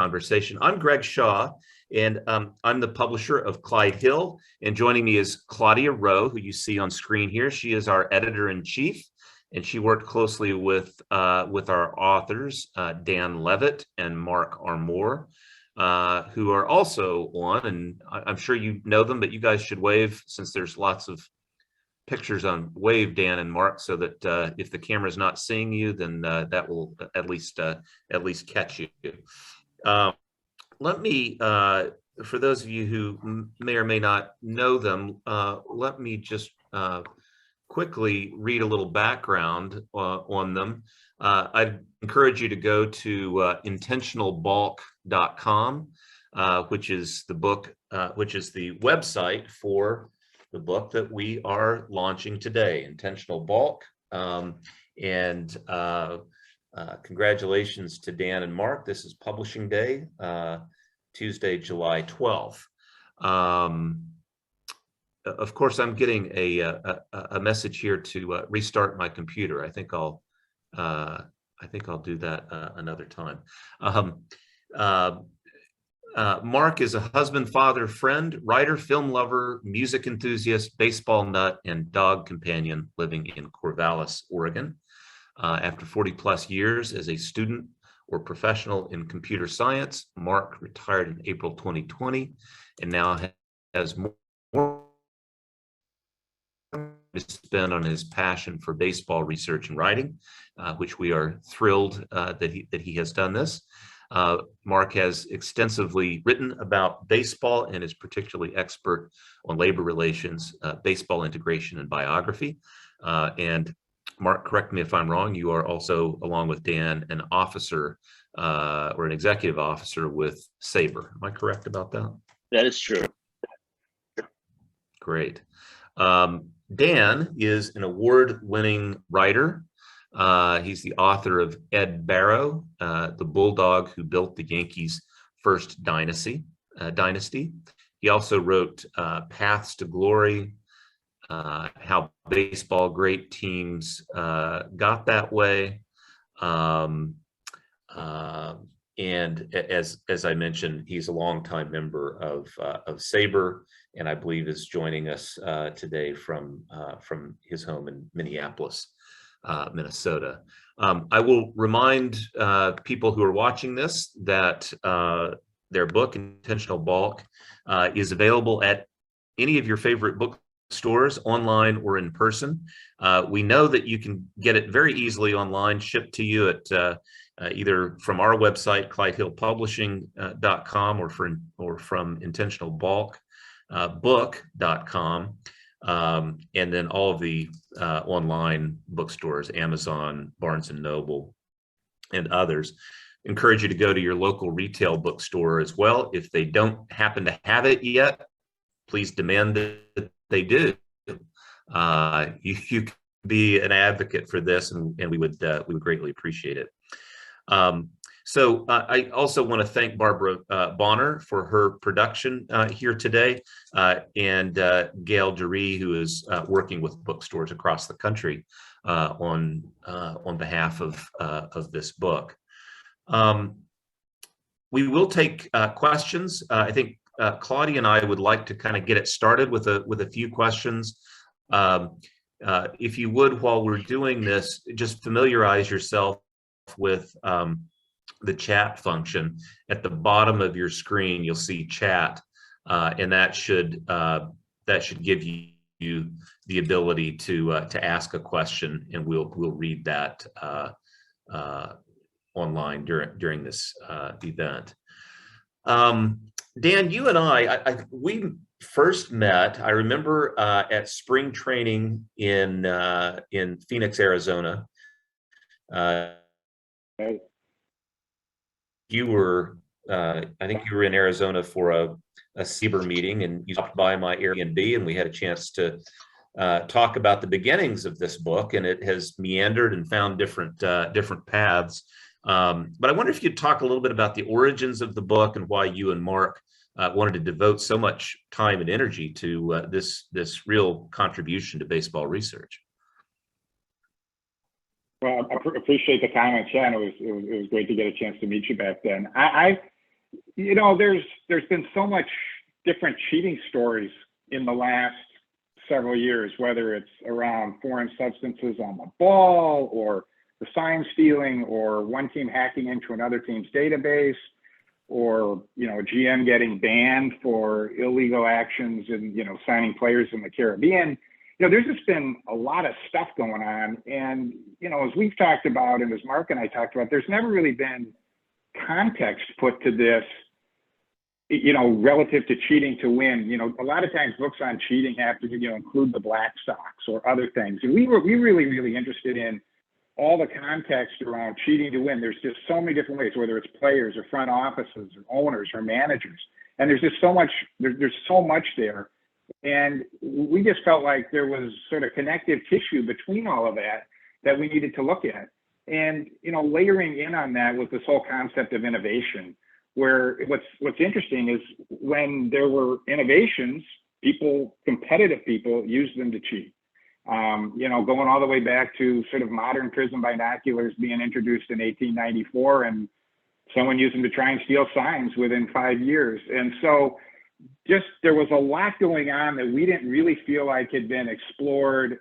conversation. I'm Greg Shaw, and I'm the publisher of Clyde Hill, and joining me is Claudia Rowe, who you see on screen here. She is our editor-in-chief, and she worked closely with our authors, Dan Levitt and Mark Armour, who are also on, and I'm sure you know them, but you guys should wave, since there's lots of pictures on. Wave, Dan and Mark, so that if the camera's not seeing you, then that will at least catch you. Let me, for those of you who may or may not know them, let me just quickly read a little background on them. I'd encourage you to go to intentionalbalk.com, which is the website for the book that we are launching today, Intentional Balk. Congratulations to Dan and Mark. This is publishing day, Tuesday, July 12th. Of course, I'm getting a message here to restart my computer. I think I'll do that another time. Mark is a husband, father, friend, writer, film lover, music enthusiast, baseball nut, and dog companion living in Corvallis, Oregon. After 40 plus years as a student or professional in computer science, Mark retired in April 2020 and now has more to spend on his passion for baseball research and writing, which we are thrilled that he has done this. Mark has extensively written about baseball and is particularly expert on labor relations, baseball integration, and biography. And Mark, correct me if I'm wrong, you are also, along with Dan, an officer or an executive officer with Sabre. Am I correct about that? That is true. Great. Dan is an award-winning writer. He's the author of Ed Barrow, the Bulldog Who Built the Yankees' First Dynasty. He also wrote Paths to Glory, How Baseball Great Teams Got That Way. And as I mentioned, he's a longtime member of Sabre, and I believe is joining us today from his home in Minneapolis, Minnesota. I will remind people who are watching this that their book, Intentional Balk, is available at any of your favorite bookstores, online or in person. We know that you can get it very easily online, shipped to you at either from our website, ClydeHillPublishing.com, or from intentionalbalkbook.com. And then all of the online bookstores, Amazon, Barnes and Noble, and others. Encourage you to go to your local retail bookstore as well. If they don't happen to have it yet, please demand that they do. You can be an advocate for this, and we would greatly appreciate it. So I also want to thank Barbara Bonner for her production here today, and Gail Dury, who is working with bookstores across the country on behalf of this book. We will take questions. I think Claudia and I would like to kind of get it started with a few questions. If you would, while we're doing this, just familiarize yourself with the chat function. At the bottom of your screen, you'll see chat, and that should give you the ability to ask a question, and we'll read that online during this event. Dan, you and we first met, I remember, at spring training in Phoenix, Arizona. You were, I think you were in Arizona for a Sabre meeting, and you stopped by my Airbnb, and we had a chance to talk about the beginnings of this book, and it has meandered and found different paths. But I wonder if you'd talk a little bit about the origins of the book and why you and Mark wanted to devote so much time and energy to this real contribution to baseball research. Well, I appreciate the comment, Chan. It was great to get a chance to meet you back then. I there's been so much different cheating stories in the last several years, whether it's around foreign substances on the ball, or the sign stealing, or one team hacking into another team's database, or a GM getting banned for illegal actions and signing players in the Caribbean. There's just been a lot of stuff going on, and as we've talked about, and as Mark and I talked about, there's never really been context put to this, relative to cheating to win. A lot of times books on cheating have to include the Black Sox or other things, and we were really interested in all the context around cheating to win. There's just so many different ways, whether it's players or front offices or owners or managers, and there's just so much. There's so much there, and we just felt like there was sort of connective tissue between all of that we needed to look at. And layering in on that was this whole concept of innovation, where what's interesting is when there were innovations, competitive people used them to cheat. Going all the way back to sort of modern prism binoculars being introduced in 1894, and someone used them to try and steal signs within 5 years. And so there was a lot going on that we didn't really feel like had been explored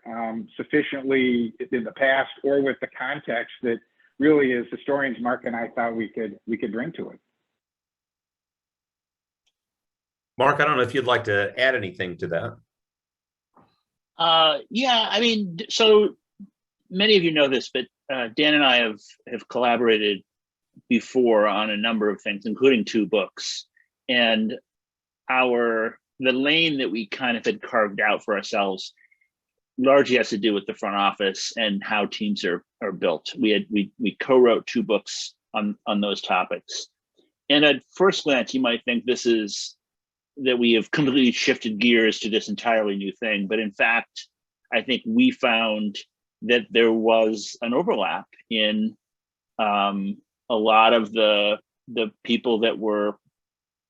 sufficiently in the past, or with the context that really, as historians, Mark and I thought we could bring to it. Mark, I don't know if you'd like to add anything to that. Yeah, I mean, so many of you know this, but Dan and I have collaborated before on a number of things, including 2 books. And the lane that we kind of had carved out for ourselves largely has to do with the front office and how teams are built. We co-wrote 2 books on those topics. And at first glance, you might think that we have completely shifted gears to this entirely new thing. But in fact, I think we found that there was an overlap in a lot of the people that were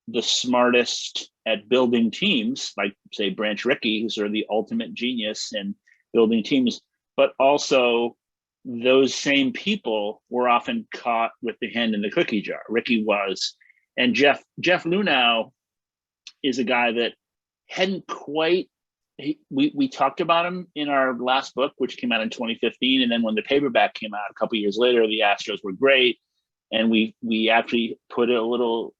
the smartest at building teams, like say Branch Rickey, who's sort of the ultimate genius in building teams, but also those same people were often caught with the hand in the cookie jar. Rickey was, and Jeff Lunau is a guy that hadn't quite, we talked about him in our last book, which came out in 2015. And then when the paperback came out a couple of years later, the Astros were great. And we actually put a little,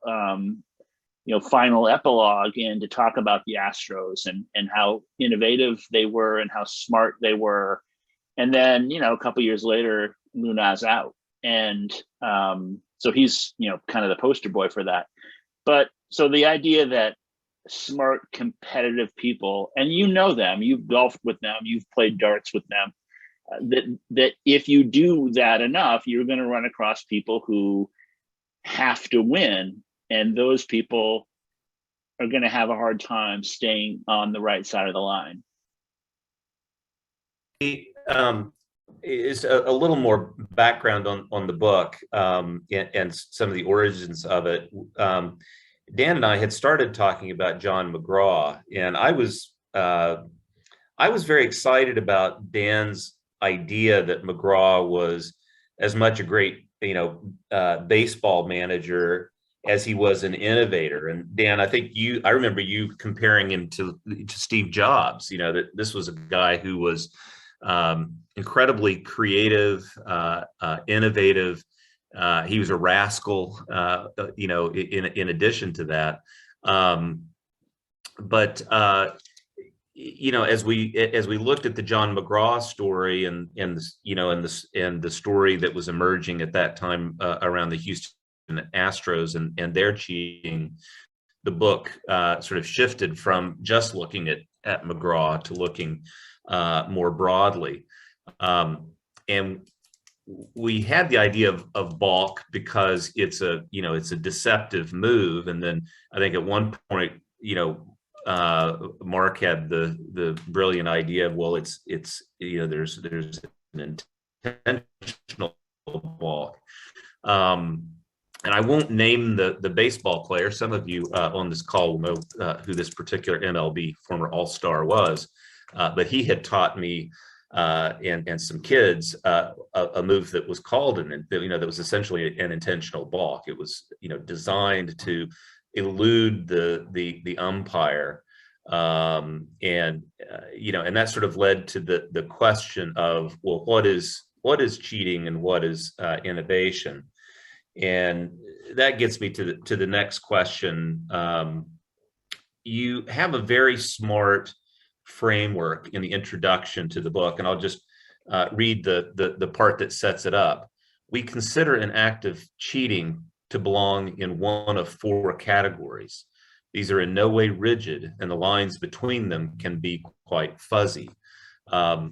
final epilogue in to talk about the Astros and how innovative they were and how smart they were. And then, a couple of years later, Lunau's out. And so he's, kind of the poster boy for that. But so the idea that smart, competitive people, and them, you've golfed with them, you've played darts with them, that if you do that enough, you're going to run across people who have to win, and those people are going to have a hard time staying on the right side of the line. Is a little more background on the book and some of the origins of it. Dan and I had started talking about John McGraw, and I was very excited about Dan's idea that McGraw was as much a great baseball manager as he was an innovator. And Dan, I remember you comparing him to Steve Jobs. That this was a guy who was incredibly creative, innovative. He was a rascal, in addition to that. But as we looked at the John McGraw story and the story that was emerging at that time around the Houston Astros and their cheating, the book sort of shifted from just looking at McGraw to looking more broadly. And we had the idea of Balk because it's a deceptive move. And then I think at one point, Mark had the brilliant idea of, well, it's there's an intentional balk. And I won't name the baseball player. Some of you on this call will know who this particular MLB former All-Star was, but he had taught me and some kids, a move that was called that was essentially an intentional balk. It was designed to elude the umpire, and that sort of led to the question of, well, what is cheating and what is innovation? And that gets me to the next question. You have a very smart framework in the introduction to the book, and I'll just read the part that sets it up. We consider an act of cheating to belong in one of four categories. These are in no way rigid, and the lines between them can be quite fuzzy. Mark,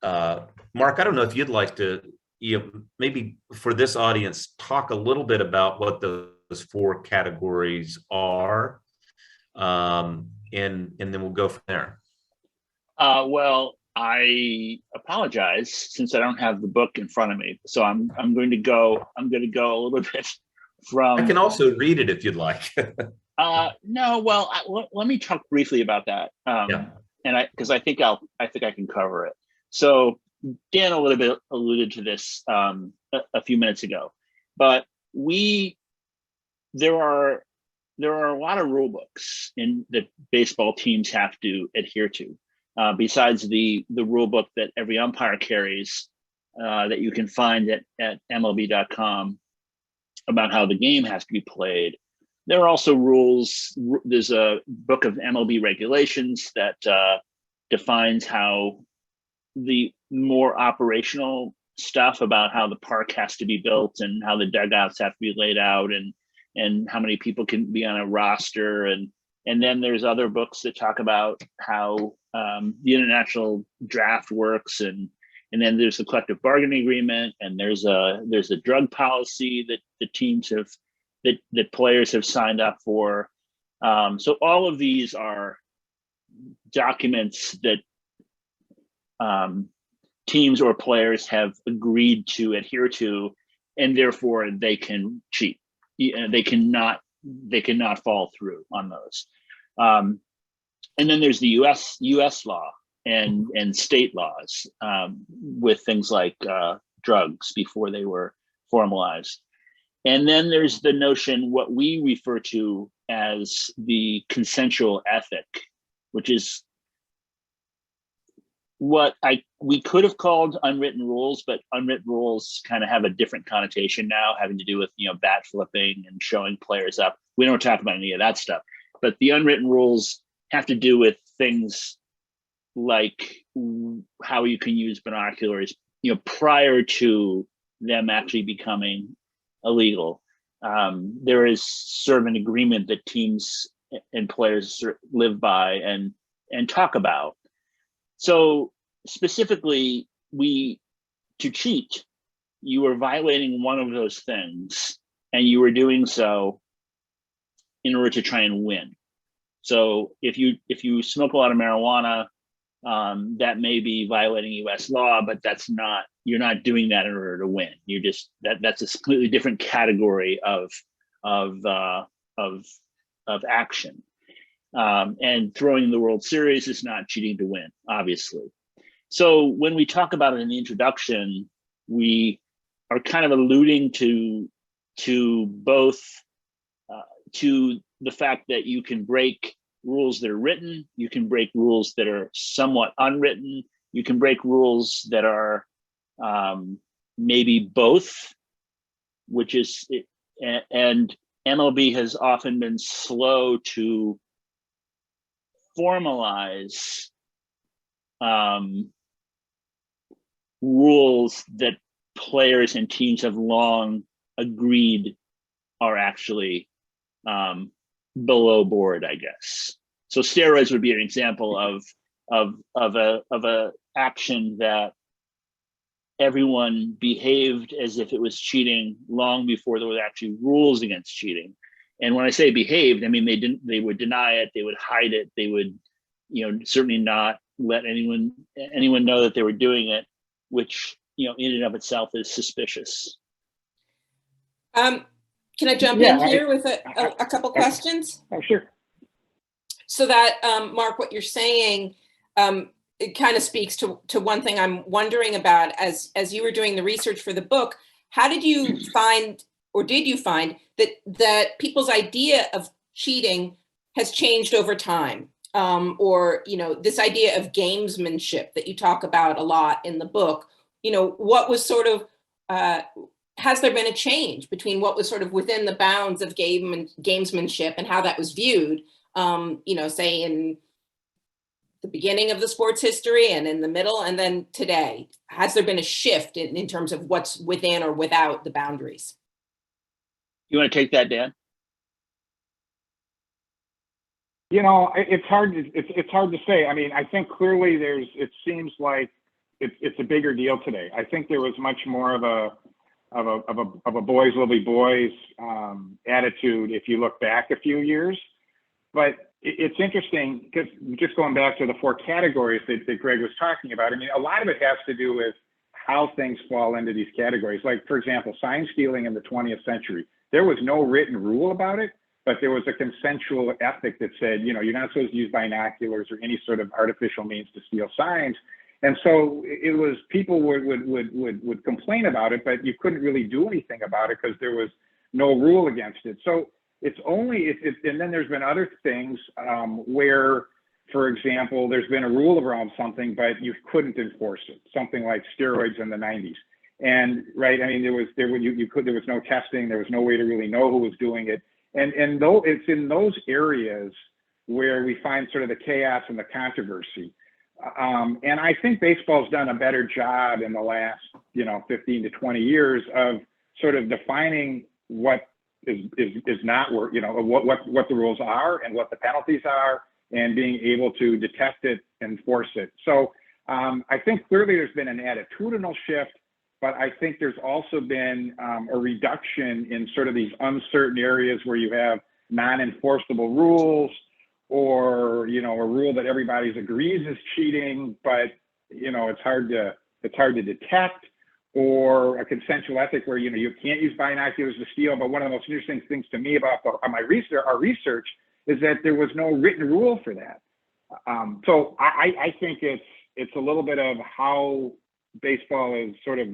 I don't know if you'd like to, maybe for this audience, talk a little bit about what those four categories are, and then we'll go from there. Well, I apologize since I don't have the book in front of me, so I'm going to go a little bit from. I can also read it if you'd like. No, well, let me talk briefly about that. Yeah. And because I think I can cover it. So Dan a little bit alluded to this a few minutes ago, but there are a lot of rule books that baseball teams have to adhere to. Besides the rule book that every umpire carries, that you can find at MLB.com about how the game has to be played. There are also rules. There's a book of MLB regulations that defines how the more operational stuff about how the park has to be built and how the dugouts have to be laid out and how many people can be on a roster. And then there's other books that talk about how the international draft works, and then there's the collective bargaining agreement, and there's a drug policy that the teams have that players have signed up for. So all of these are documents that teams or players have agreed to adhere to, and therefore they can cheat. They cannot fall through on those. And then there's the U.S. law and state laws with things like drugs before they were formalized. And then there's the notion, what we refer to as the consensual ethic, which is what we could have called unwritten rules, but unwritten rules kind of have a different connotation now, having to do with bat flipping and showing players up. We don't talk about any of that stuff, but the unwritten rules have to do with things like how you can use binoculars, prior to them actually becoming illegal. There is sort of an agreement that teams and players live by and talk about. So specifically, to cheat, you were violating one of those things, and you were doing so in order to try and win. So if you smoke a lot of marijuana, that may be violating U.S. law, but you're not doing that in order to win. You're just that's a completely different category of action. And throwing the World Series is not cheating to win, obviously. So when we talk about it in the introduction, we are kind of alluding to both to the fact that you can break rules that are written, you can break rules that are somewhat unwritten, you can break rules that are maybe both, which is, and MLB has often been slow to formalize rules that players and teams have long agreed are actually below board, I guess. So steroids would be an example of a action that everyone behaved as if it was cheating long before there was actually rules against cheating. And when I say behaved, I mean they would deny it, they would hide it, they would, certainly not let anyone know that they were doing it, which, in and of itself is suspicious. Can I jump in here with a couple questions? Oh, sure. So that, Mark, what you're saying, it kind of speaks to one thing I'm wondering about as you were doing the research for the book. How did you find, or did you find that people's idea of cheating has changed over time? Or, this idea of gamesmanship that you talk about a lot in the book, what was sort of, has there been a change between what was sort of within the bounds of gamesmanship and how that was viewed, say in the beginning of the sport's history and in the middle and then today? Has there been a shift in terms of what's within or without the boundaries? You want to take that, Dan? It's hard to say. I mean, I think clearly it seems like it's a bigger deal today. I think there was much more of a boys will be boys attitude if you look back a few years. But it's interesting because just going back to the 4 categories that Greg was talking about, I mean, a lot of it has to do with how things fall into these categories. Like, for example, sign stealing in the 20th century, there was no written rule about it, but there was a consensual ethic that said, you're not supposed to use binoculars or any sort of artificial means to steal signs. And so it was, people would complain about it, but you couldn't really do anything about it because there was no rule against it. So it's only, and then there's been other things where, for example, there's been a rule around something, but you couldn't enforce it. Something like steroids in the 90s. And right, I mean, there was no testing, there was no way to really know who was doing it. And though it's in those areas where we find sort of the chaos and the controversy. And I think baseball's done a better job in the last, 15 to 20 years of sort of defining what is not work, what the rules are and what the penalties are, and being able to detect it and enforce it. So I think clearly there's been an attitudinal shift, but I think there's also been a reduction in sort of these uncertain areas where you have non-enforceable rules, or a rule that everybody agrees is cheating, but it's hard to detect, or a consensual ethic where you can't use binoculars to steal. But one of the most interesting things to me about our research is that there was no written rule for that. So I think it's a little bit of how baseball has sort of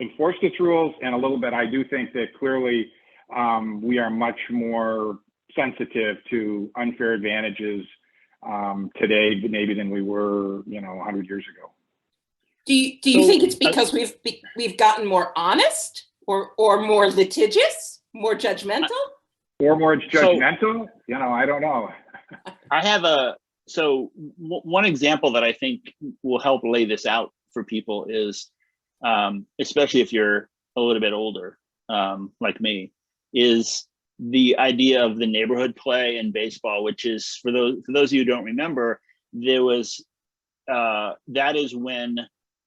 enforced its rules, and a little bit I do think that clearly we are much more sensitive to unfair advantages today maybe than we were 100 years ago. Do you think it's because we've gotten more honest, or more litigious, more judgmental, or more judgmental? I don't know. I have one example that I think will help lay this out for people is, especially if you're a little bit older, like me, is the idea of the neighborhood play in baseball, which is, for those of you who don't remember, there was that is when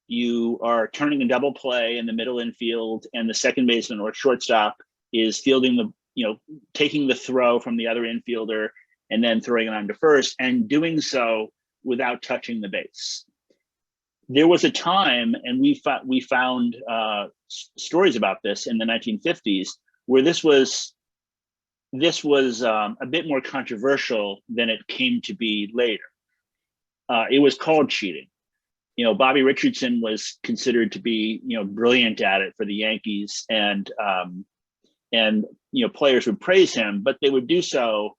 you are turning a double play in the middle infield, and the second baseman or shortstop is fielding taking the throw from the other infielder and then throwing it on to first, and doing so without touching the base. There was a time, and we found stories about this in the 1950s, where this was a bit more controversial than it came to be later. It was called cheating. Bobby Richardson was considered to be brilliant at it for the Yankees, and players would praise him, but they would do so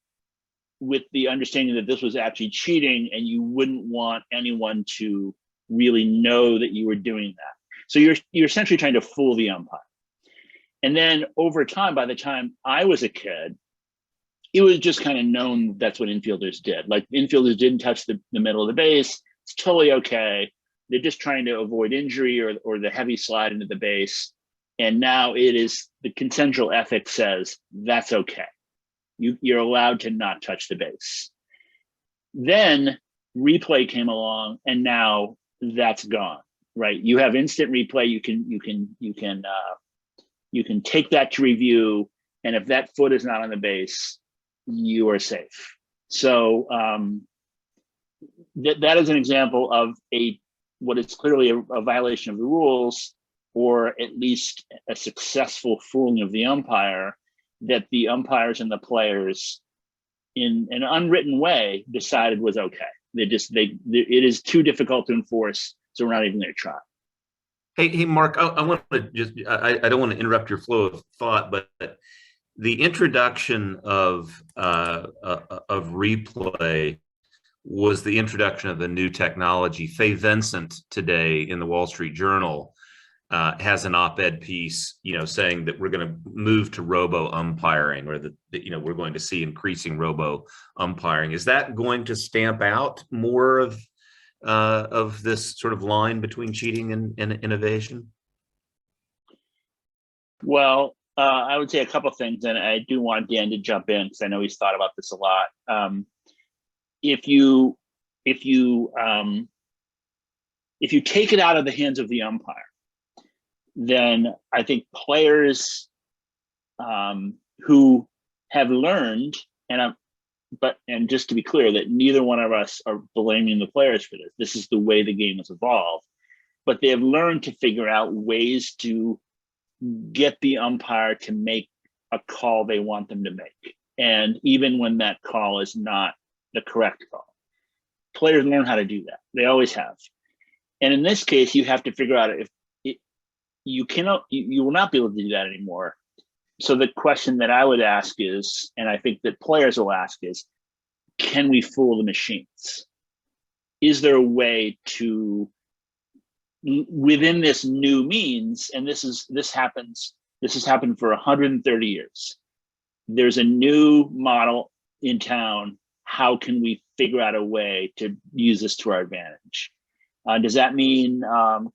with the understanding that this was actually cheating, and you wouldn't want anyone to really know that you were doing that. So you're essentially trying to fool the umpire. And then over time, by the time I was a kid, it was just kind of known that's what infielders did. Like, infielders didn't touch the middle of the base. It's totally okay. They're just trying to avoid injury or the heavy slide into the base. And now it is, the consensual ethic says that's okay. You're allowed to not touch the base. Then replay came along, and now that's gone, right? You have instant replay. You can take that to review, and if that foot is not on the base, you are safe. So that is an example of what is clearly a violation of the rules, or at least a successful fooling of the umpire, that the umpires and the players, in an unwritten way, decided was okay. It is too difficult to enforce, so we're not even going to try. Hey, Mark, I want to just, I don't want to interrupt your flow of thought, but the introduction of replay was the introduction of the new technology. Faye Vincent today in the Wall Street Journal has an op-ed piece, saying that we're going to move to robo umpiring, or that we're going to see increasing robo umpiring. Is that going to stamp out more of this sort of line between cheating and innovation? Well, I would say a couple of things, and I do want Dan to jump in because I know he's thought about this a lot. If you take it out of the hands of the umpire, then I think players who have learned, and just to be clear, that neither one of us are blaming the players for this. This is the way the game has evolved, but they have learned to figure out ways to get the umpire to make a call they want them to make. And even when that call is not the correct call, players learn how to do that. They always have. And in this case, you have to figure out if you will not be able to do that anymore. So the question that I would ask is, and I think that players will ask is, can we fool the machines? Is there a way to, within this new means, and this has happened for 130 years. There's a new model in town. How can we figure out a way to use this to our advantage? Does that mean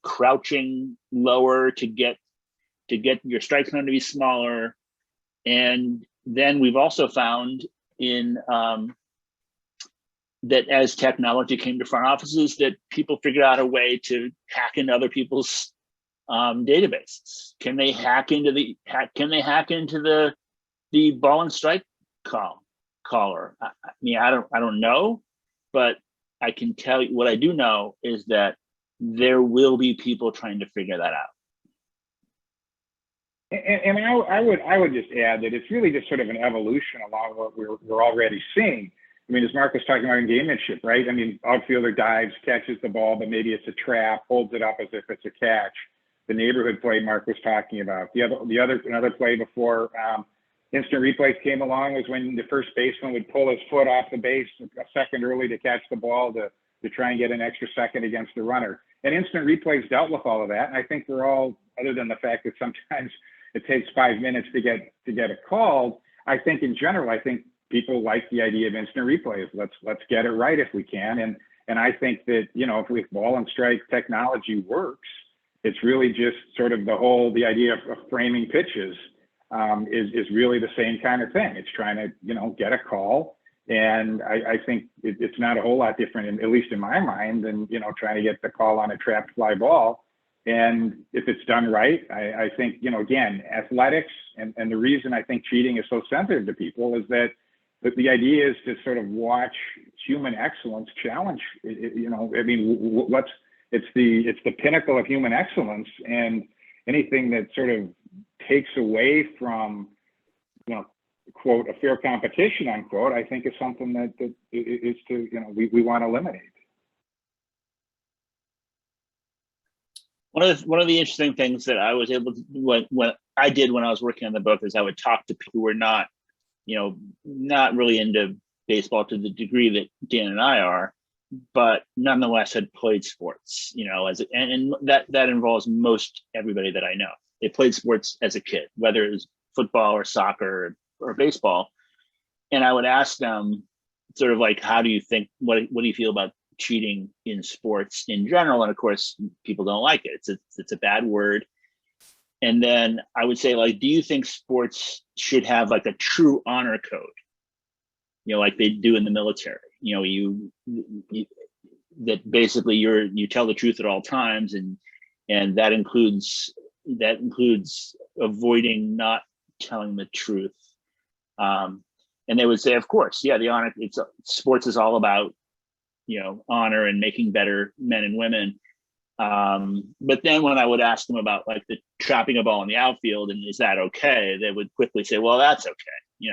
crouching lower to get your strike zone to be smaller? And then we've also found in that as technology came to front offices, that people figured out a way to hack into other people's databases. Can they hack into the ball and strike caller? I mean, I don't know, but I can tell you what I do know is that there will be people trying to figure that out. And I would just add that it's really just sort of an evolution along what we're already seeing. I mean, as Mark was talking about in gamemanship, right? I mean, outfielder dives, catches the ball, but maybe it's a trap, holds it up as if it's a catch. The neighborhood play Mark was talking about. Another play before instant replays came along was when the first baseman would pull his foot off the base a second early to catch the ball to try and get an extra second against the runner. And instant replays dealt with all of that. And I think we're all, other than the fact that sometimes it takes 5 minutes to get it called, I think in general, I think people like the idea of instant replays. Let's get it right if we can. And I think that, if ball and strike technology works, it's really just sort of the idea of framing pitches is really the same kind of thing. It's trying to, get a call. And I think it's not a whole lot different, at least in my mind, than, trying to get the call on a trapped fly ball. And if it's done right, I think, again, athletics and the reason I think cheating is so sensitive to people is that the idea is to sort of watch human excellence challenge, it's the pinnacle of human excellence, and anything that sort of takes away from, quote, a fair competition, unquote, I think is something that is to, we want to eliminate. One of the interesting things that I was able to when I did when I was working on the book is I would talk to people who were not really into baseball to the degree that Dan and I are, but nonetheless had played sports, and that involves most everybody that I know. They played sports as a kid, whether it was football or soccer or baseball. And I would ask them sort of like, how do you think, what do you feel about cheating in sports in general? And of course, people don't like it. It's a bad word. And then I would say, like, do you think sports should have like a true honor code? Like they do in the military, that basically you tell the truth at all times. And that includes avoiding not telling the truth. And they would say, of course, yeah, the honor, sports is all about, honor and making better men and women. But then when I would ask them about like the trapping a ball in the outfield and is that okay, they would quickly say, well, that's okay.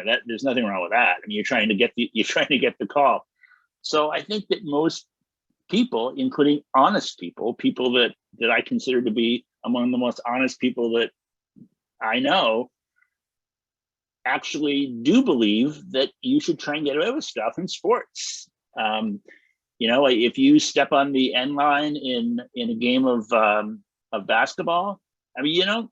That there's nothing wrong with that. I mean, you're trying to get the call. So I think that most people, including honest people, people that I consider to be among the most honest people that I know, actually do believe that you should try and get away with stuff in sports. If you step on the end line in a game of basketball, I mean, you don't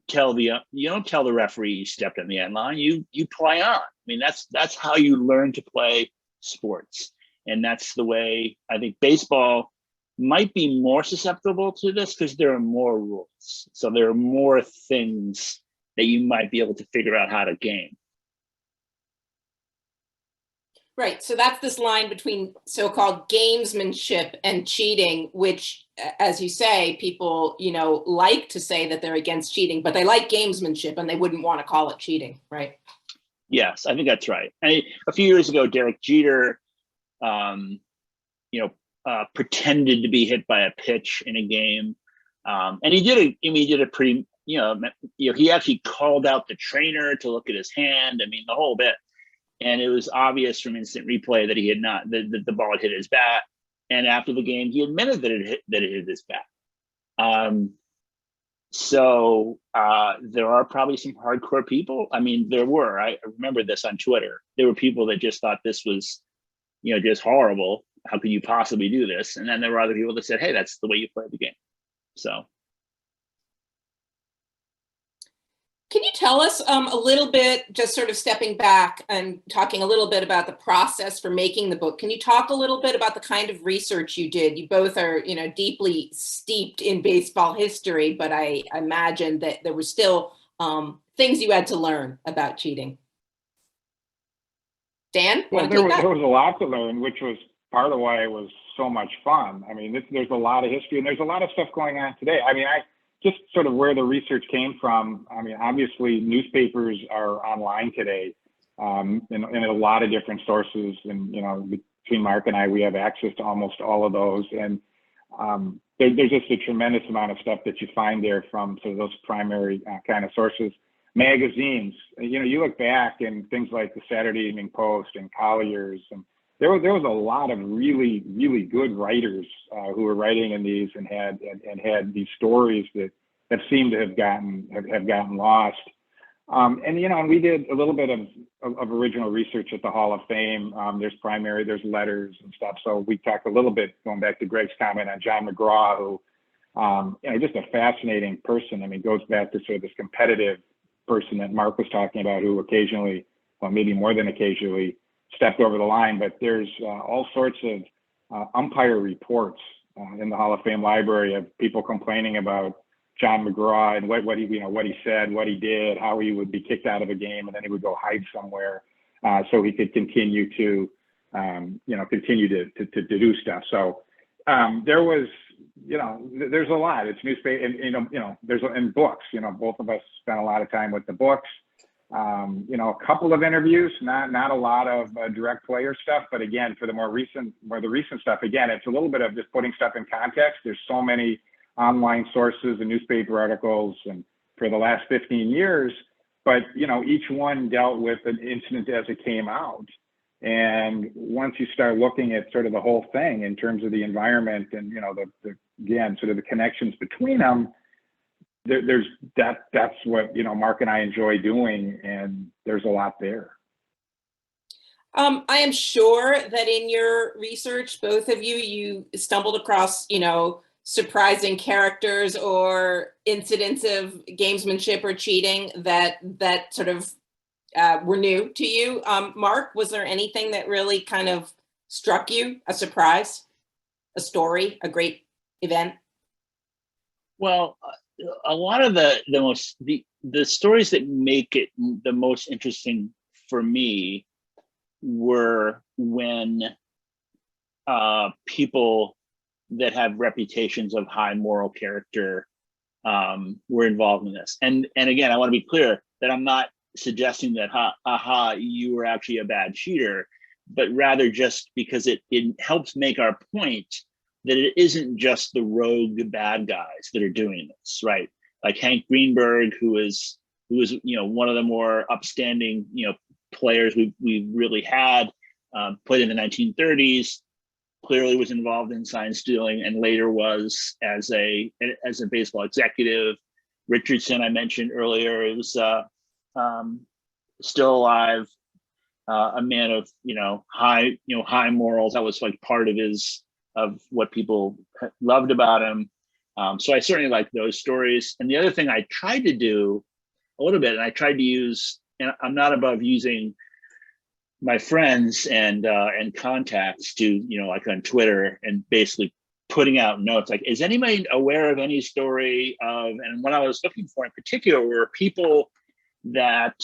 tell the referee you stepped on the end line. You play on. I mean, that's how you learn to play sports, and that's the way I think baseball might be more susceptible to this because there are more rules. So there are more things that you might be able to figure out how to game. Right. So that's this line between so-called gamesmanship and cheating, which, as you say, people, like to say that they're against cheating, but they like gamesmanship and they wouldn't want to call it cheating, right? Yes, I think that's right. A few years ago, Derek Jeter, pretended to be hit by a pitch in a game, and he did a pretty, he actually called out the trainer to look at his hand. I mean, the whole bit. And it was obvious from instant replay that he had not, that the ball had hit his bat. And after the game, he admitted that it hit his bat. So there are probably some hardcore people. I mean, I remember this on Twitter. There were people that just thought this was, just horrible. How could you possibly do this? And then there were other people that said, hey, that's the way you play the game. So. Can you tell us a little bit, just sort of stepping back and talking a little bit about the process for making the book? Can you talk a little bit about the kind of research you did? You both are, deeply steeped in baseball history, but I imagine that there were still things you had to learn about cheating. Dan? Well, there was a lot to learn, which was part of why it was so much fun. I mean, there's a lot of history and there's a lot of stuff going on today. I mean, just sort of where the research came from. I mean, obviously newspapers are online today, in a lot of different sources. And, between Mark and I, we have access to almost all of those. And there's just a tremendous amount of stuff that you find there from sort of those primary kind of sources. Magazines, you look back and things like the Saturday Evening Post and Collier's, and there was a lot of really, really good writers who were writing in these and had these stories that seemed to have gotten lost. And we did a little bit of original research at the Hall of Fame. There's letters and stuff. So we talked a little bit, going back to Greg's comment, on John McGraw, who, just a fascinating person. I mean, goes back to sort of this competitive person that Mark was talking about, who occasionally, well, maybe more than occasionally, stepped over the line. But there's all sorts of umpire reports in the Hall of Fame library of people complaining about John McGraw and what he said, what he did, how he would be kicked out of a game, and then he would go hide somewhere so he could continue to do stuff. So there was, there's a lot. It's newspaper, and there's in books. Both of us spent a lot of time with the books. A couple of interviews, not a lot of direct player stuff, but again, for the more recent stuff, again, it's a little bit of just putting stuff in context. There's so many online sources and newspaper articles, and for the last 15 years, but each one dealt with an incident as it came out. And once you start looking at sort of the whole thing in terms of the environment and again, sort of the connections between them, that's what Mark and I enjoy doing, and there's a lot there. I am sure that in your research, both of you stumbled across surprising characters or incidents of gamesmanship or cheating that sort of were new to you. Mark, was there anything that really kind of struck you? A surprise, a story, a great event? Well, a lot of the stories that make it the most interesting for me were when people that have reputations of high moral character were involved in this. And again, I want to be clear that I'm not suggesting that you were actually a bad cheater, but rather just because it helps make our point that it isn't just the rogue bad guys that are doing this, right? Like Hank Greenberg, who was one of the more upstanding players we really had. played in the 1930s, clearly was involved in sign stealing, and later was as a baseball executive. Richardson, I mentioned earlier, is still alive, a man of high morals. That was like part of what people loved about him. So I certainly like those stories. And the other thing I tried to do a little bit, and I tried to use, and I'm not above using my friends and contacts to, like on Twitter, and basically putting out notes like, is anybody aware of any story of, and what I was looking for in particular were people that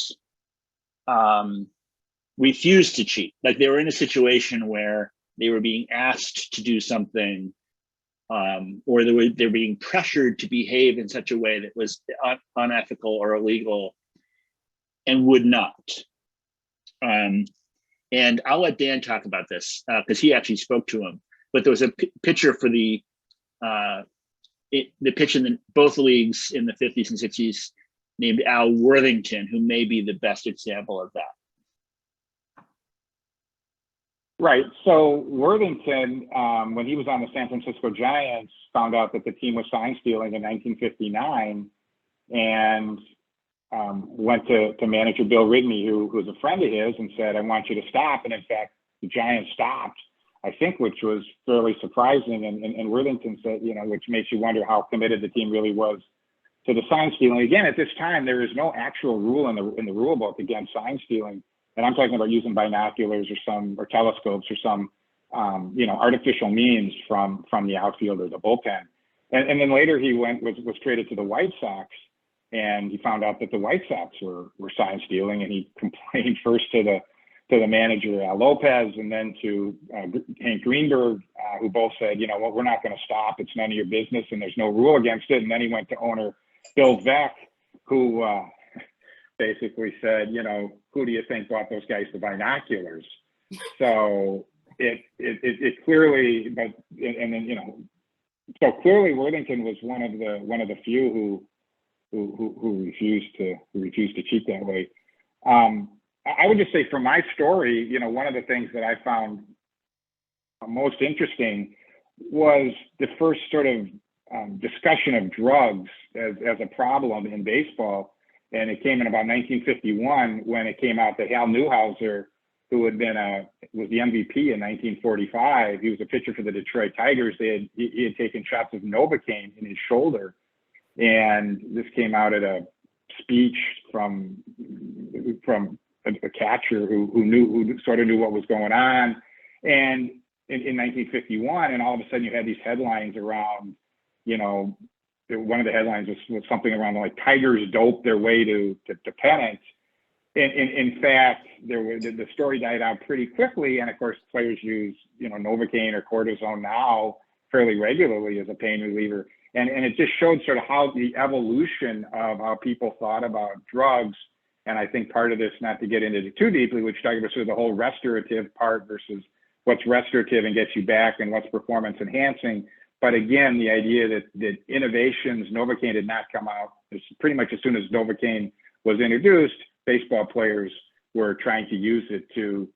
refused to cheat. Like they were in a situation where they were being asked to do something, or they were being pressured to behave in such a way that was unethical or illegal, and would not. And I'll let Dan talk about this because he actually spoke to him. But there was a pitcher for the pitch in both leagues in the 50s and 60s named Al Worthington, who may be the best example of that. Right. So Worthington, when he was on the San Francisco Giants, found out that the team was sign stealing in 1959, and went to manager Bill Ridney, who was a friend of his, and said, "I want you to stop." And in fact, the Giants stopped, I think, which was fairly surprising. And Worthington said, which makes you wonder how committed the team really was to the sign stealing. Again, at this time, there is no actual rule in the rule book against sign stealing. And I'm talking about using binoculars or telescopes or some, artificial means from the outfield or the bullpen. And then later he was traded to the White Sox, and he found out that the White Sox were sign stealing, and he complained first to the manager, Al Lopez, and then to Hank Greenberg, who both said, well, we're not going to stop. It's none of your business, and there's no rule against it. And then he went to owner Bill Veeck, who basically said, who do you think bought those guys the binoculars? So it clearly, so clearly Worthington was one of the few who refused to cheat that way. I would just say, from my story, one of the things that I found most interesting was the first sort of discussion of drugs as a problem in baseball. And it came in about 1951 when it came out that Hal Newhouser, who was the MVP in 1945, he was a pitcher for the Detroit Tigers. He had taken shots of Novocaine in his shoulder. And this came out at a speech from a catcher who sort of knew what was going on. And in 1951, and all of a sudden you had these headlines around, one of the headlines was something around like Tigers dope their way to pennant. And in fact, the story died out pretty quickly. And of course, players use, Novocaine or cortisone now fairly regularly as a pain reliever. And it just showed sort of how the evolution of how people thought about drugs. And I think part of this, not to get into it too deeply, which talking about sort of the whole restorative part versus what's restorative and gets you back and what's performance enhancing. But again, the idea that innovations, Novocaine did not come out. It's pretty much as soon as Novocaine was introduced, baseball players were trying to use it to,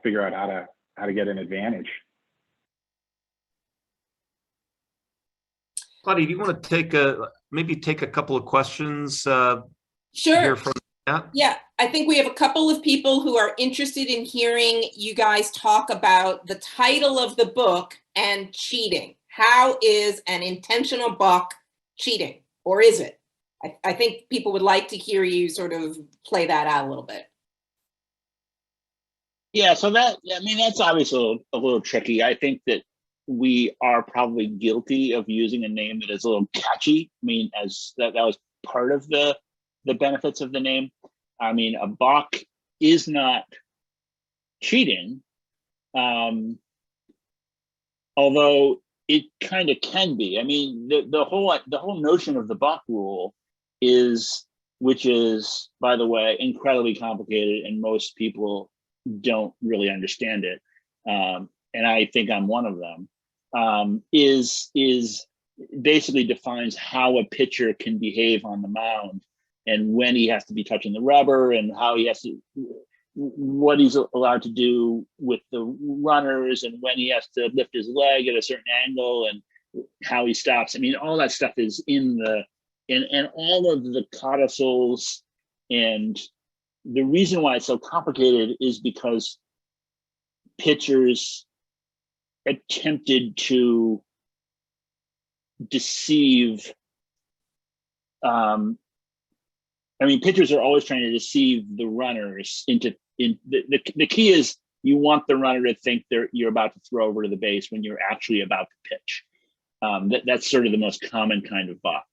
figure out how to get an advantage. Claudia, do you want to take a couple of questions? Sure. Here from that? Yeah, I think we have a couple of people who are interested in hearing you guys talk about the title of the book and cheating. How is an intentional buck cheating, or is it? I think people would like to hear you sort of play that out a little bit. Yeah, so that's obviously a little tricky. I think that we are probably guilty of using a name that is a little catchy. I mean, as that was part of the benefits of the name. I mean, a balk is not cheating, although it kind of can be. I mean, the whole notion of the balk rule which is, by the way, incredibly complicated, and most people don't really understand it. And I think I'm one of them. Is basically defines how a pitcher can behave on the mound, and when he has to be touching the rubber, and how he has to, what he's allowed to do with the runners and when he has to lift his leg at a certain angle and how he stops. I mean, all that stuff is in the, and all of the codicils. And the reason why it's so complicated is because pitchers attempted to deceive. I mean, pitchers are always trying to deceive the runners into, the key is you want the runner to think you're about to throw over to the base when you're actually about to pitch. That's sort of the most common kind of balk.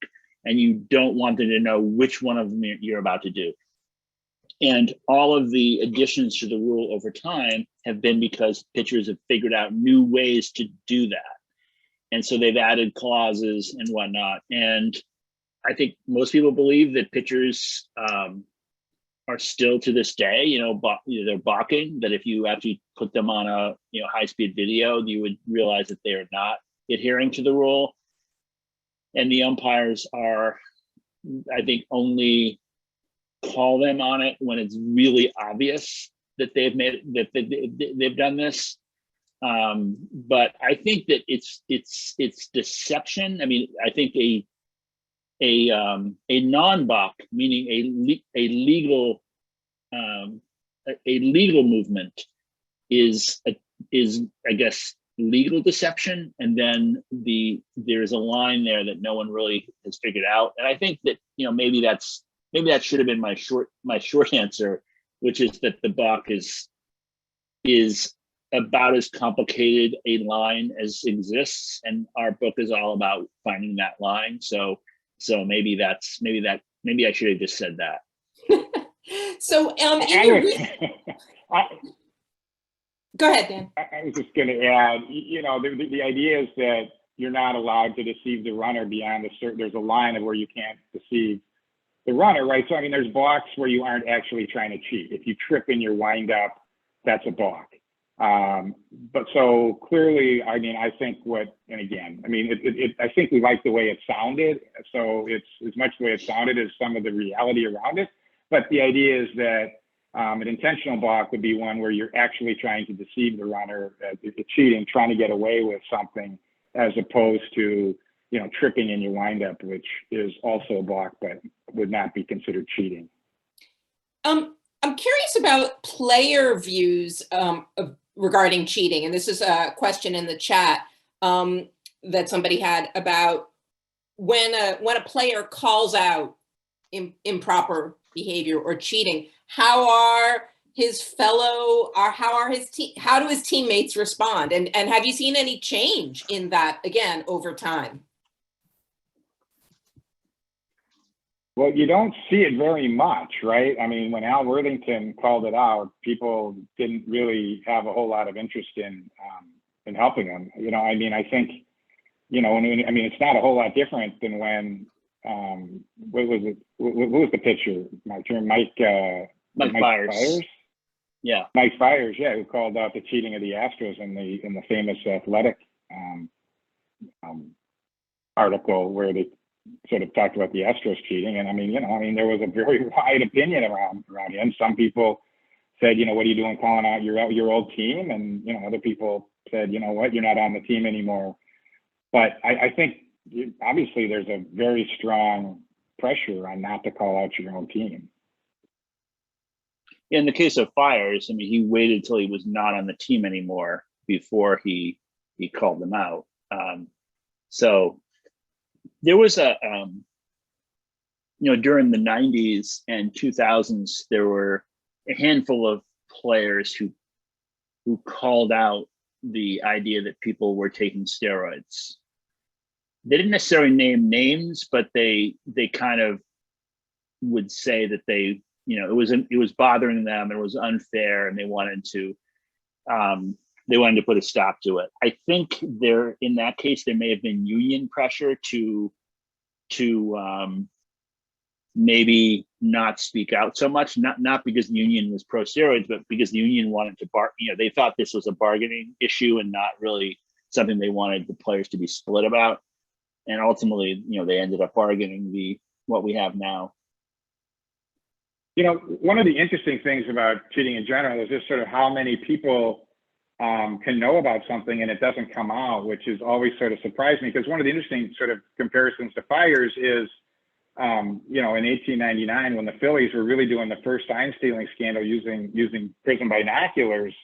And you don't want them to know which one of them you're about to do. And all of the additions to the rule over time have been because pitchers have figured out new ways to do that. And so they've added clauses and whatnot. And I think most people believe that pitchers are still to this day, they're balking, that if you actually put them on a high-speed video, you would realize that they are not adhering to the rule. And the umpires are, I think, only call them on it when it's really obvious that they've done this. But I think that it's deception. I mean, I think a non-balk, meaning a legal movement is I guess legal deception, and then there's a line there that no one really has figured out. And I think that maybe that should have been my short answer, which is that the balk is about as complicated a line as exists, and our book is all about finding that line. So maybe I should have just said that. So go ahead, Dan. I was just going to add, the idea is that you're not allowed to deceive the runner beyond there's a line of where you can't deceive the runner, right? So, I mean, there's balks where you aren't actually trying to cheat. If you trip in your windup, that's a balk. But so clearly, I mean, I think I think we like the way it sounded. So it's as much the way it sounded as some of the reality around it. But the idea is that an intentional balk would be one where you're actually trying to deceive the runner, cheating, trying to get away with something, as opposed to, tripping in your windup, which is also a balk, but would not be considered cheating. I'm curious about player views regarding cheating, and this is a question in the chat that somebody had about when a player calls out improper behavior or cheating. How do his teammates respond? And have you seen any change in that, again, over time? Well, you don't see it very much, right? I mean, when Al Worthington called it out, people didn't really have a whole lot of interest in helping him. I mean, I think, it's not a whole lot different than when, what was the pitcher? Mike Fiers? Yeah. Mike Fiers, yeah, who called out the cheating of the Astros in the famous Athletic article where they sort of talked about the Astros cheating. And I mean, there was a very wide opinion around him. Some people said, what are you doing calling out your old team? And, other people said, what, you're not on the team anymore. But I think obviously there's a very strong pressure on not to call out your own team. In the case of Fiers, I mean, he waited till he was not on the team anymore before he called them out. So there was during the 90s and 2000s, there were a handful of players who called out the idea that people were taking steroids. They didn't necessarily name names, but they kind of would say that it was bothering them, it was unfair, and they wanted to put a stop to it. I think in that case, there may have been union pressure to maybe not speak out so much, not because the union was pro steroids, but because the union wanted to they thought this was a bargaining issue and not really something they wanted the players to be split about. And ultimately, they ended up bargaining what we have now. One of the interesting things about cheating in general is just sort of how many people can know about something and it doesn't come out, which is always sort of surprised me, because one of the interesting sort of comparisons to fires is, in 1899, when the Phillies were really doing the first sign stealing scandal using prison binoculars,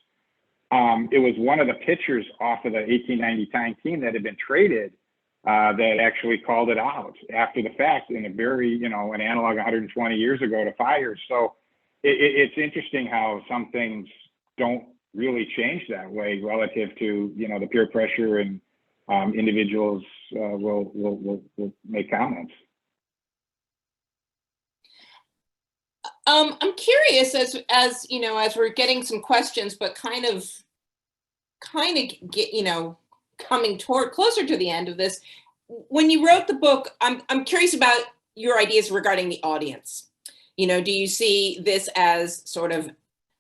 it was one of the pitchers off of the 1899 team that had been traded that actually called it out after the fact in a very, an analog 120 years ago to fires. So it's interesting how some things don't really change that way relative to, the peer pressure and individuals will make comments. I'm curious as we're getting some questions, but kind of get, coming toward closer to the end of this. When you wrote the book, I'm curious about your ideas regarding the audience. Do you see this as sort of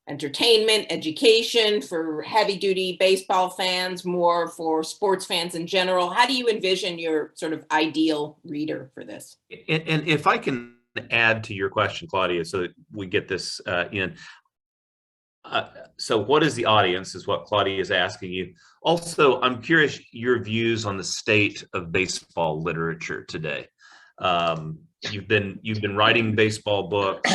entertainment, education for heavy duty baseball fans, more for sports fans in general? How do you envision your sort of ideal reader for this? And if I can add to your question, Claudia, so that we get this in. So what is the audience is what Claudia is asking you. Also, I'm curious your views on the state of baseball literature today. You've been writing baseball books,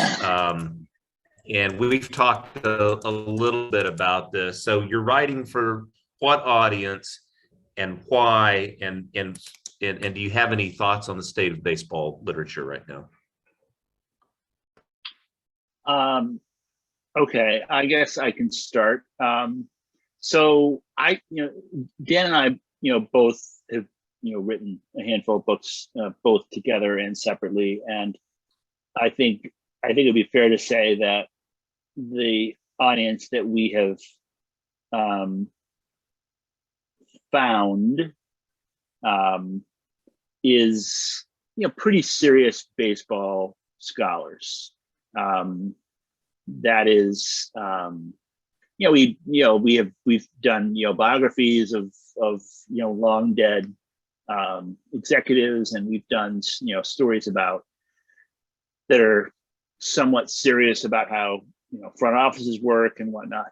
and we've talked a little bit about this. So you're writing for what audience and why, and do you have any thoughts on the state of baseball literature right now? Okay, I guess I can start. So Dan and I, both have, written a handful of books, both together and separately. And I think it'd be fair to say that the audience that we have found is, pretty serious baseball scholars. That is, we've done biographies of long dead executives, and we've done stories about that are somewhat serious about how front offices work and whatnot.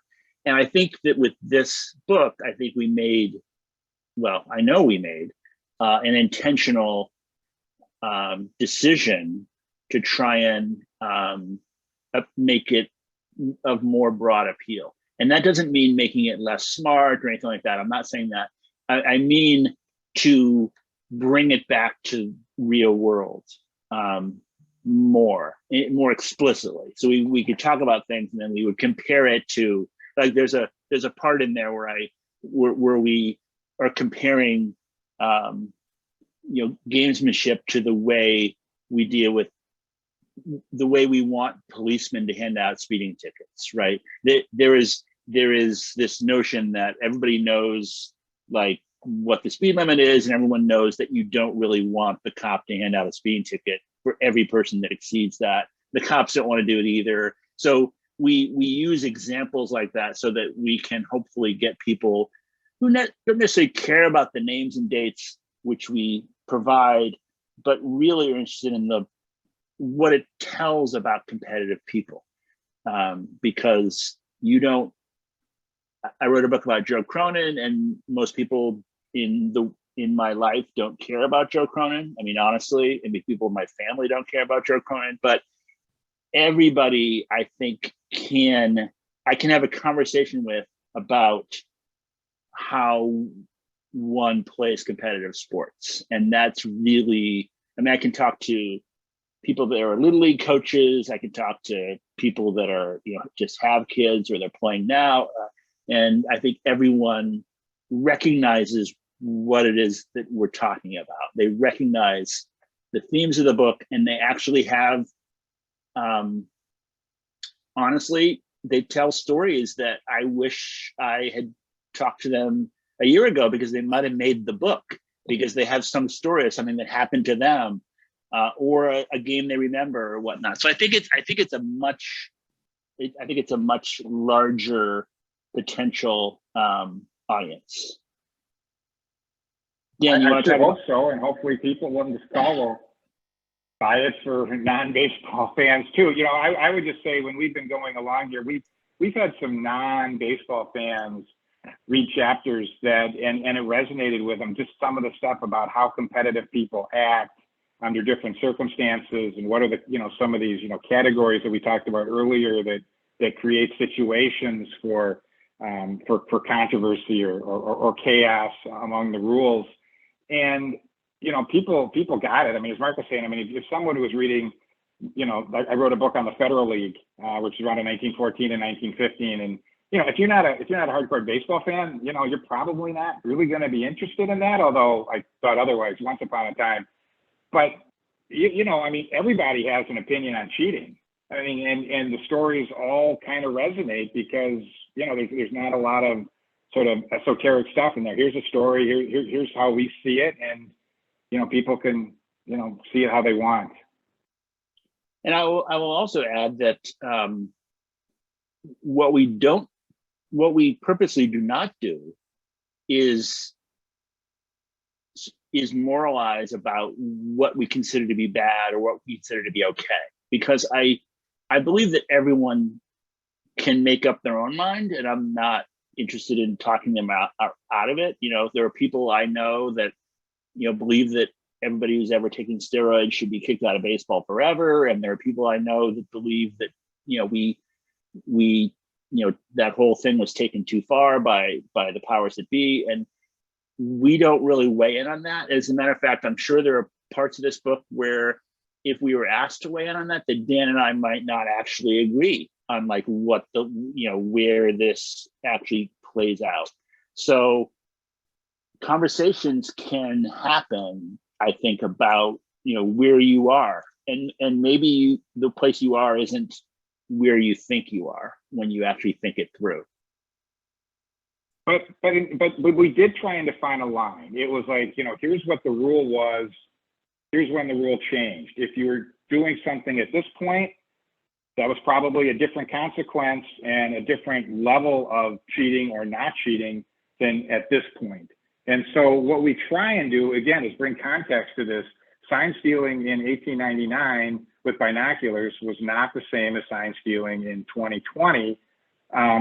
And I think that with this book, I think we made an intentional decision to try and make it of more broad appeal. And that doesn't mean making it less smart or anything like that. I'm not saying that. I mean to bring it back to real world more explicitly. So we could talk about things and then we would compare it to, like, there's a part in there where we are comparing gamesmanship to the way we deal with the way we want policemen to hand out speeding tickets, right? There is this notion that everybody knows like what the speed limit is, and everyone knows that you don't really want the cop to hand out a speeding ticket for every person that exceeds that. The cops don't want to do it either. So we use examples like that so that we can hopefully get people who don't necessarily care about the names and dates which we provide, but really are interested in what it tells about competitive people. Because I wrote a book about Joe Cronin, and most people in my life don't care about Joe Cronin. I mean, honestly, I mean, people in my family don't care about Joe Cronin, but everybody I think I can have a conversation with about how one plays competitive sports. And that's really, I mean, I can talk to people that are little league coaches. I can talk to people that are, just have kids or they're playing now. And I think everyone recognizes what it is that we're talking about. They recognize the themes of the book, and they actually have, honestly, they tell stories that I wish I had talked to them a year ago, because they might have made the book, because they have some story of something that happened to them, or a game they remember or whatnot. So I think it's a much larger potential audience. Yeah, you want to talk about? So, and hopefully people on this call will bias for non-baseball fans too. You know, I would just say when we've been going along here, we've had some non-baseball fans read chapters that, and it resonated with them, just some of the stuff about how competitive people act under different circumstances, and what are the, you know, some of these, you know, categories that we talked about earlier that create situations for controversy or chaos among the rules. And, you know, people got it. I mean, as Mark was saying, I mean, if someone was reading, you know, I wrote a book on the Federal League, which is around in 1914 and 1915. And, you know, if you're not a hardcore baseball fan, you know, you're probably not really going to be interested in that. Although I thought otherwise once upon a time. But, you know, I mean, everybody has an opinion on cheating. I mean, and the stories all kind of resonate because, you know, there's not a lot of sort of esoteric stuff in there. Here's a story, here's how we see it. And, you know, people can, you know, see it how they want. And I will also add that what we purposely do not do is moralize about what we consider to be bad or what we consider to be okay. Because I believe that everyone can make up their own mind, and I'm not interested in talking them out of it. You know, there are people I know that, you know, believe that everybody who's ever taken steroids should be kicked out of baseball forever. And there are people I know that believe that, you know, we, you know, that whole thing was taken too far by the powers that be. And we don't really weigh in on that. As a matter of fact, I'm sure there are parts of this book where if we were asked to weigh in on that Dan and I might not actually agree on like what the, you know, where this actually plays out. So conversations can happen, I think, about, you know, where you are, and maybe the place you are isn't where you think you are when you actually think it through. But we did try and define a line. It was like, you know, here's what the rule was. Here's when the rule changed. If you were doing something at this point, that was probably a different consequence and a different level of cheating or not cheating than at this point. And so what we try and do, again, is bring context to this. Sign stealing in 1899 with binoculars was not the same as sign stealing in 2020,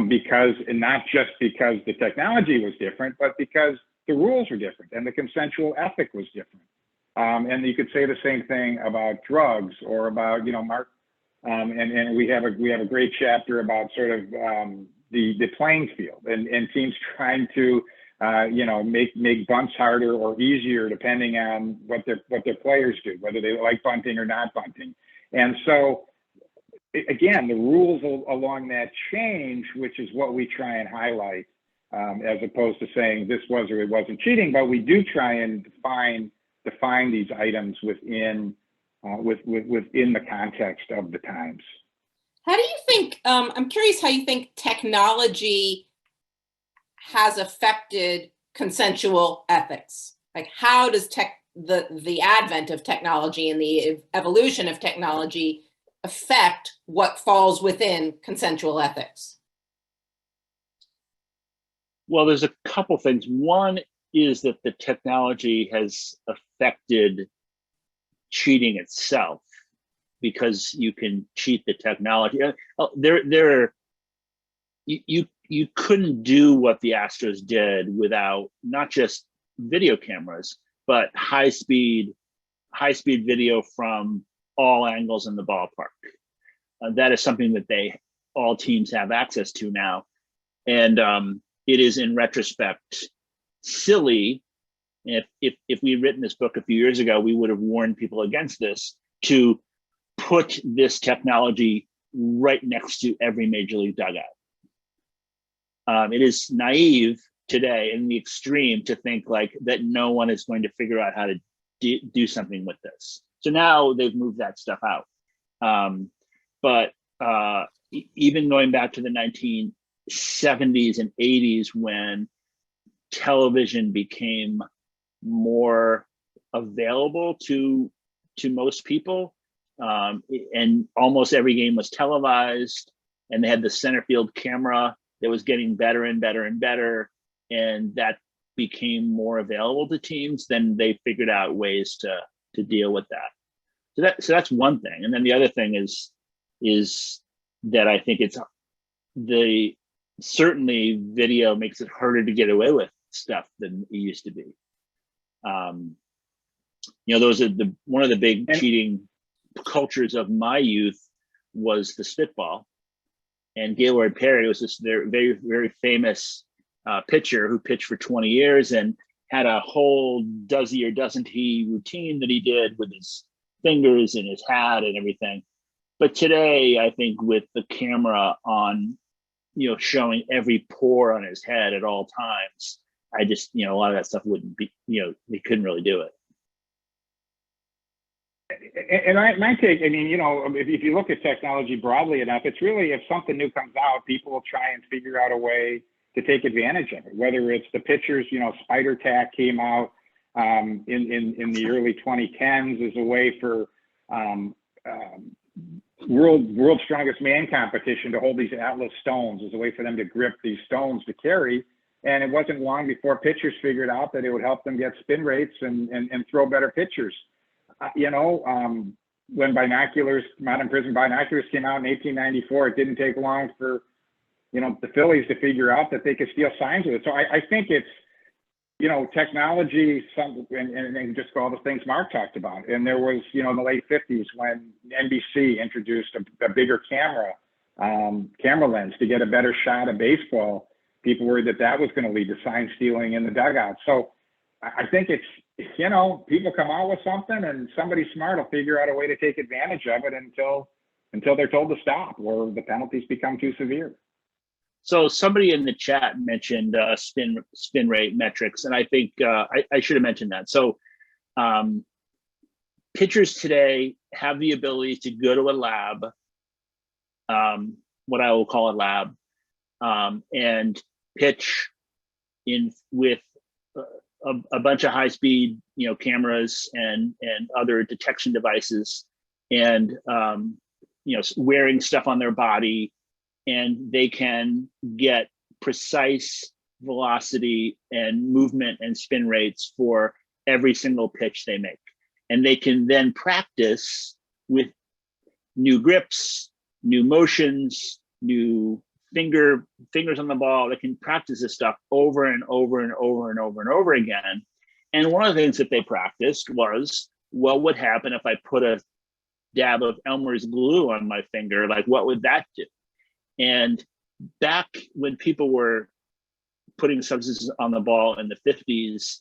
because, and not just because the technology was different, but because the rules were different and the consensual ethic was different. And you could say the same thing about drugs or about, you know, Mark, and we have a great chapter about sort of the playing field and teams trying to, you know, make bunts harder or easier depending on what their players do, whether they like bunting or not bunting. And so, again, the rules along that change, which is what we try and highlight, as opposed to saying this was or it wasn't cheating, but we do try and define these items within within the context of the times. How do you think, I'm curious how you think technology has affected consensual ethics? Like, how does the advent of technology and the evolution of technology affect what falls within consensual ethics? Well, there's a couple things. One is that the technology has affected cheating itself, because you can cheat the technology. You couldn't do what the Astros did without not just video cameras, but high speed video from all angles in the ballpark. That is something that all teams have access to now. And it is, in retrospect, silly. If we'd written this book a few years ago, we would have warned people against this, to put this technology right next to every major league dugout. It is naive today in the extreme to think like that no one is going to figure out how to do something with this. So now they've moved that stuff out. But even going back to the 1970s and 80s, when television became more available to most people, and almost every game was televised, and they had the center field camera that was getting better and better and better, and that became more available to teams, then they figured out ways to deal with that. So that's one thing. And then the other thing is that I think certainly video makes it harder to get away with stuff than it used to be. Those are one of the big cheating cultures of my youth was the spitball. And Gaylord Perry was this very, very famous pitcher who pitched for 20 years and had a whole does he or doesn't he routine that he did with his fingers and his hat and everything. But today, I think with the camera on, showing every pore on his head at all times, I just, a lot of that stuff wouldn't be, they couldn't really do it. And my take, if you look at technology broadly enough, it's really, if something new comes out, people will try and figure out a way to take advantage of it. Whether it's the pitchers, Spider Tack came out in the early 2010s as a way for World's Strongest Man competition to hold these Atlas stones as a way for them to grip these stones to carry. And it wasn't long before pitchers figured out that it would help them get spin rates and throw better pitchers. When modern prism binoculars came out in 1894, it didn't take long for, the Phillies to figure out that they could steal signs with it. So I think it's, technology, and just all the things Mark talked about. And there was, in the late 50s when NBC introduced a bigger camera lens to get a better shot of baseball. People worried that was going to lead to sign stealing in the dugout. So I think it's, people come out with something and somebody smart will figure out a way to take advantage of it until they're told to stop or the penalties become too severe. So somebody in the chat mentioned spin rate metrics, and I think I should have mentioned that. So pitchers today have the ability to go to a lab, what I will call a lab, and pitch with a bunch of high-speed, cameras and other detection devices, and wearing stuff on their body, and they can get precise velocity and movement and spin rates for every single pitch they make, and they can then practice with new grips, new motions, new fingers on the ball. They can practice this stuff over and over and over and over and over again. And one of the things that they practiced was, what would happen if I put a dab of Elmer's glue on my finger? Like, what would that do? And back when people were putting substances on the ball in the 50s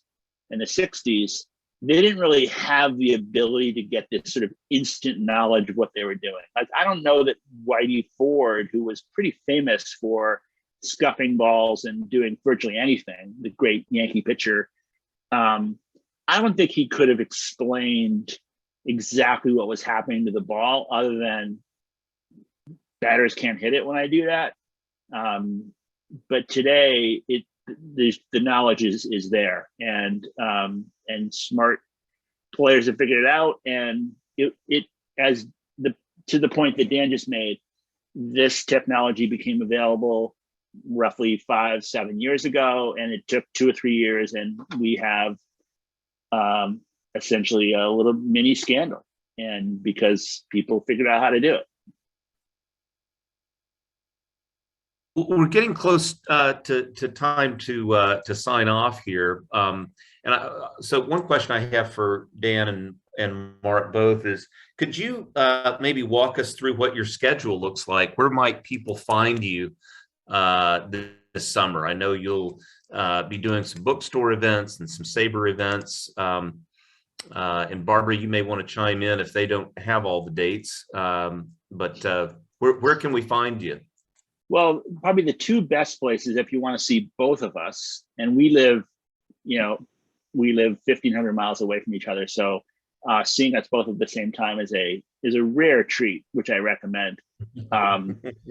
and the 60s, they didn't really have the ability to get this sort of instant knowledge of what they were doing. Like, I don't know that Whitey Ford, who was pretty famous for scuffing balls and doing virtually anything, the great Yankee pitcher, I don't think he could have explained exactly what was happening to the ball other than batters can't hit it when I do that. But today, the knowledge is there, and smart players have figured it out. And to the point that Dan just made, this technology became available roughly 5-7 years ago, and it took 2 or 3 years, and we have essentially a little mini scandal, and because people figured out how to do it. We're getting close to time to sign off here. So one question I have for Dan and Mark both is, could you maybe walk us through what your schedule looks like? Where might people find you this summer? I know you'll be doing some bookstore events and some Saber events. And Barbara, you may want to chime in if they don't have all the dates. But where can we find you? Well, probably the two best places if you want to see both of us, and we live 1,500 miles away from each other. So seeing us both at the same time is a rare treat, which I recommend.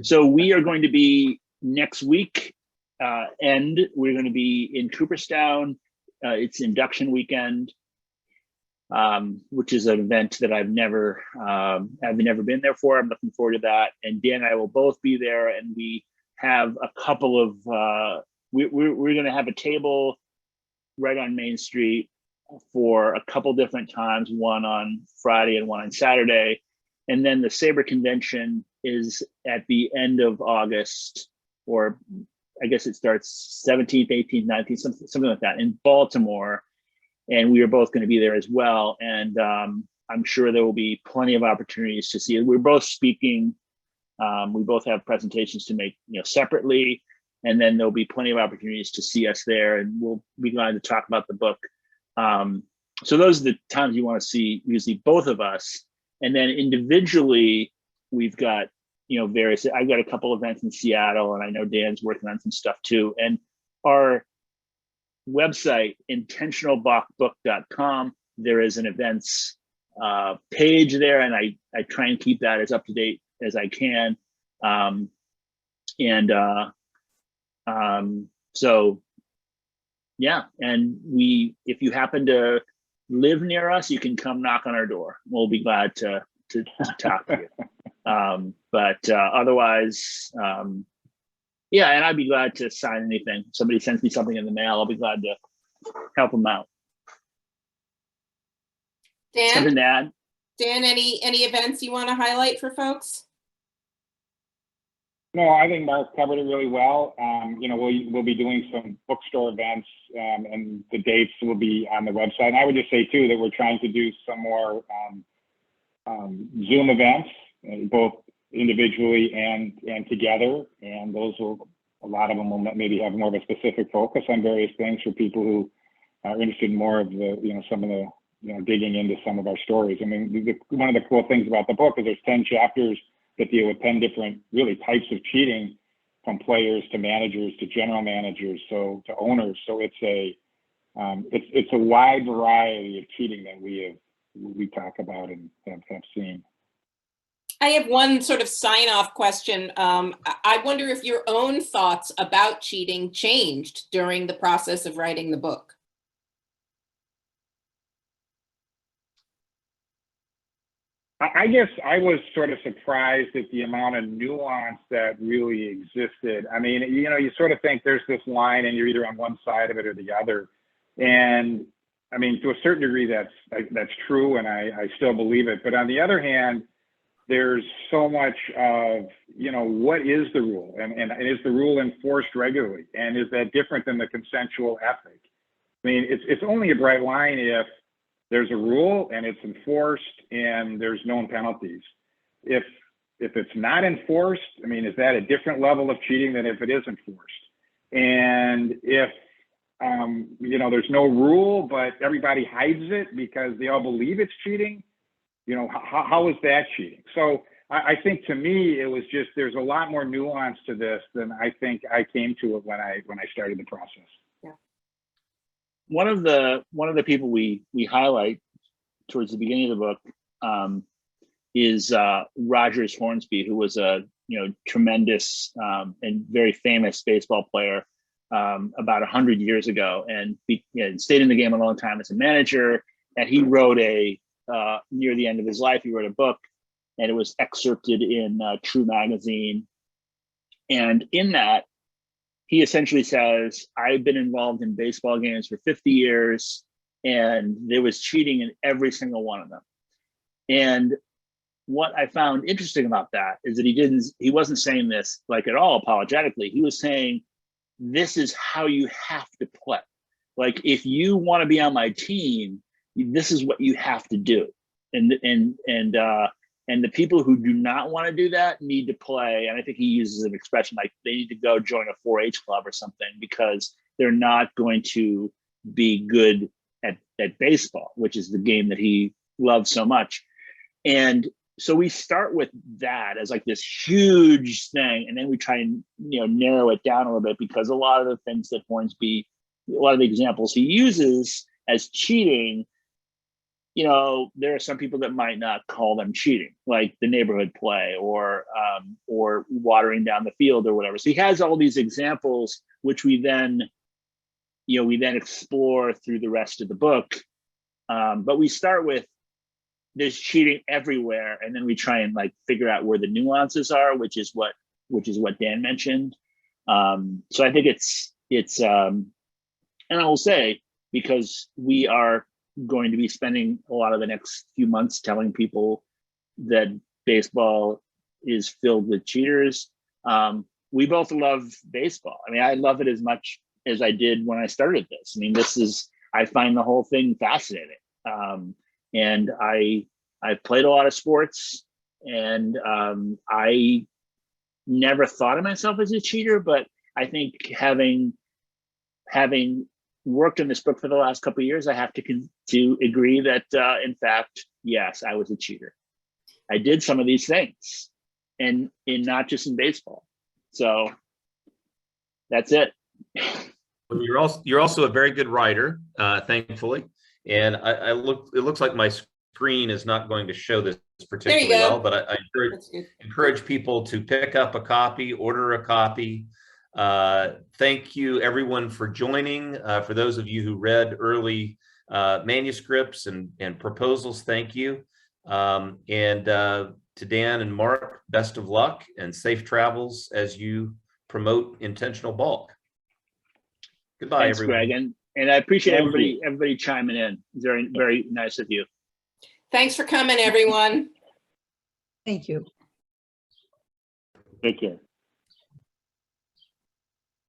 So we are going to be next week, and we're going to be in Cooperstown. It's induction weekend, which is an event that I've never been there for. I'm looking forward to that. And Dan and I will both be there, and we have a couple of we're going to have a table right on Main Street for a couple different times, one on Friday and one on Saturday. And then the Sabre convention is at the end of August, or I guess it starts 17th, 18th, 19th, something like that, in Baltimore. And we are both going to be there as well. And I'm sure there will be plenty of opportunities to see it. We're both speaking. We both have presentations to make, separately. And then there'll be plenty of opportunities to see us there, and we'll be glad to talk about the book. So those are the times you want to see usually both of us. And then individually, we've got, various, I've got a couple events in Seattle, and I know Dan's working on some stuff too. And our website, intentionalbalkbook.com, there is an events page there, and I try and keep that as up to date as I can. So yeah, and if you happen to live near us, you can come knock on our door. We'll be glad to talk to you. But otherwise, yeah, and I'd be glad to sign anything. If somebody sends me something in the mail, I'll be glad to help them out. Something to add? Dan, any events you want to highlight for folks? No, I think Mark covered it really well. We'll be doing some bookstore events, and the dates will be on the website. And I would just say too that we're trying to do some more Zoom events, both individually and together. And a lot of them will maybe have more of a specific focus on various things for people who are interested in more of the, some of the, digging into some of our stories. I mean, one of the cool things about the book is there's 10 chapters that deal with 10 different really types of cheating, from players to managers to general managers, so to owners. So it's a wide variety of cheating that we talk about and have seen. I have one sort of sign-off question. I wonder if your own thoughts about cheating changed during the process of writing the book. I guess I was sort of surprised at the amount of nuance that really existed. I mean, you sort of think there's this line and you're either on one side of it or the other. And I mean, to a certain degree, that's true, and I still believe it. But on the other hand, there's so much of, what is the rule? And is the rule enforced regularly? And is that different than the consensual ethic? I mean, it's only a bright line if there's a rule and it's enforced and there's known penalties. If it's not enforced, I mean, is that a different level of cheating than if it is enforced? And if, there's no rule, but everybody hides it because they all believe it's cheating, how is that cheating? So I think, to me, it was just, there's a lot more nuance to this than I think I came to it when I started the process. Yeah. One of the people we highlight towards the beginning of the book is Rogers Hornsby, who was a tremendous and very famous baseball player about 100 years ago, and stayed in the game a long time as a manager. And he wrote near the end of his life, he wrote a book, and it was excerpted in True magazine. And in that, he essentially says, I've been involved in baseball games for 50 years, and there was cheating in every single one of them. And what I found interesting about that is that he wasn't saying this like at all apologetically. He was saying, this is how you have to play. Like, if you want to be on my team, this is what you have to do. And the people who do not want to do that need to play. And I think he uses an expression like they need to go join a 4-H club or something, because they're not going to be good at baseball, which is the game that he loves so much. And so we start with that as like this huge thing, and then we try and narrow it down a little bit, because a lot of the things that Hornsby, a lot of the examples he uses as cheating, there are some people that might not call them cheating, like the neighborhood play or watering down the field or whatever. So he has all these examples, which we then explore through the rest of the book. But we start with, there's cheating everywhere, and then we try and figure out where the nuances are, which is what Dan mentioned. So I think it's and I will say, because we are going to be spending a lot of the next few months telling people that baseball is filled with cheaters. We both love baseball. I mean, I love it as much as I did when I started this. I mean, I find the whole thing fascinating. And I've played a lot of sports, and I never thought of myself as a cheater, but I think having worked on this book for the last couple of years, I have to agree that in fact, yes, I was a cheater. I did some of these things, and not just in baseball. So that's it. Well, you're also a very good writer, thankfully. And it looks like my screen is not going to show this particularly well, but I encourage people to pick up a copy, order a copy. Thank you everyone for joining. For those of you who read early manuscripts and proposals, thank you. To Dan and Mark, best of luck and safe travels as you promote intentional bulk. Goodbye, Thanks, everyone. Greg, and I appreciate everybody chiming in. It's very, very nice of you. Thanks for coming, everyone. Thank you. Take care.